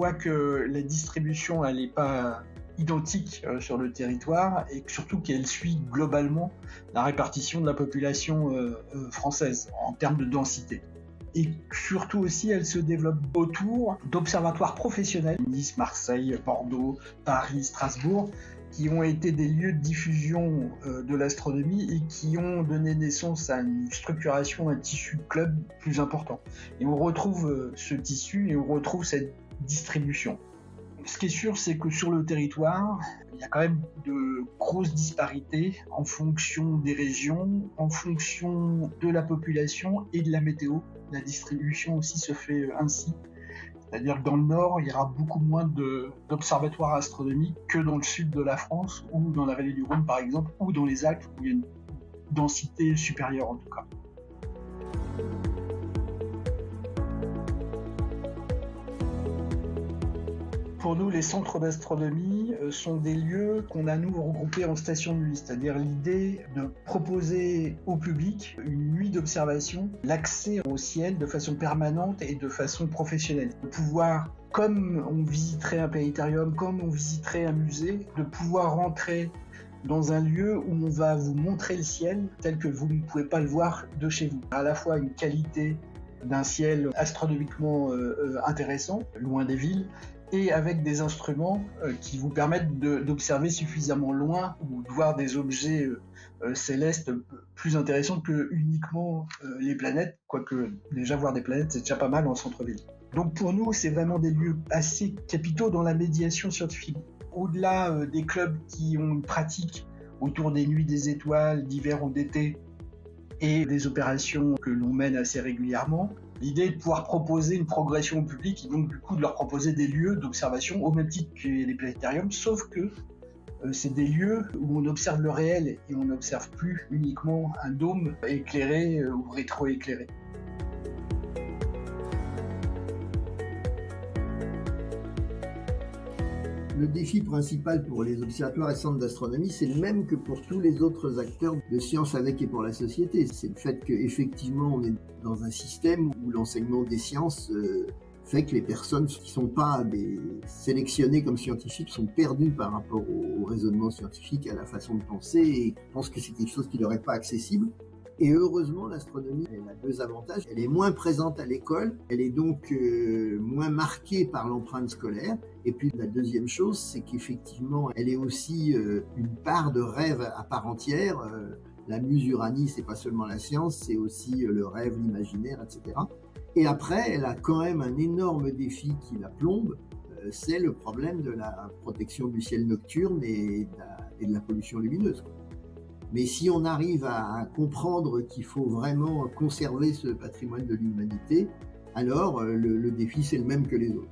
voit que la distribution, elle n'est pas identique sur le territoire et surtout qu'elle suit globalement la répartition de la population française en termes de densité. Et surtout aussi, elle se développe autour d'observatoires professionnels, Nice, Marseille, Bordeaux, Paris, Strasbourg, qui ont été des lieux de diffusion de l'astronomie et qui ont donné naissance à une structuration, un tissu de club plus important. Et on retrouve ce tissu et on retrouve cette distribution. Ce qui est sûr, c'est que sur le territoire, il y a quand même de grosses disparités en fonction des régions, en fonction de la population et de la météo. La distribution aussi se fait ainsi. C'est-à-dire que dans le nord, il y aura beaucoup moins d'observatoires astronomiques que dans le sud de la France ou dans la vallée du Rhône par exemple, ou dans les Alpes où il y a une densité supérieure en tout cas. Pour nous, les centres d'astronomie sont des lieux qu'on a, nous, regroupés en stations de nuit. C'est-à-dire l'idée de proposer au public une nuit d'observation, l'accès au ciel de façon permanente et de façon professionnelle. De pouvoir, comme on visiterait un planétarium, comme on visiterait un musée, de pouvoir rentrer dans un lieu où on va vous montrer le ciel tel que vous ne pouvez pas le voir de chez vous. À la fois une qualité d'un ciel astronomiquement intéressant, loin des villes, et avec des instruments qui vous permettent d'observer suffisamment loin ou de voir des objets célestes plus intéressants que uniquement les planètes, quoique déjà voir des planètes c'est déjà pas mal en centre-ville. Donc pour nous c'est vraiment des lieux assez capitaux dans la médiation scientifique. Au-delà des clubs qui ont une pratique autour des nuits des étoiles d'hiver ou d'été et des opérations que l'on mène assez régulièrement, l'idée est de pouvoir proposer une progression au public et donc du coup de leur proposer des lieux d'observation au même titre que les planétariums, sauf que c'est des lieux où on observe le réel et on n'observe plus uniquement un dôme éclairé ou rétro-éclairé. Le défi principal pour les observatoires et centres d'astronomie, c'est le même que pour tous les autres acteurs de sciences avec et pour la société. C'est le fait qu'effectivement, on est dans un système où l'enseignement des sciences fait que les personnes qui ne sont pas sélectionnées comme scientifiques sont perdues par rapport au raisonnement scientifique, à la façon de penser, et pensent que c'est quelque chose qui leur est pas accessible. Et heureusement, l'astronomie, elle a deux avantages. Elle est moins présente à l'école, elle est donc moins marquée par l'empreinte scolaire. Et puis la deuxième chose, c'est qu'effectivement, elle est aussi une part de rêve à part entière. La muse Uranie, c'est pas seulement la science, c'est aussi le rêve, l'imaginaire, etc. Et après, elle a quand même un énorme défi qui la plombe, c'est le problème de la protection du ciel nocturne et de la pollution lumineuse. Mais si on arrive à comprendre qu'il faut vraiment conserver ce patrimoine de l'humanité, alors le défi c'est le même que les autres.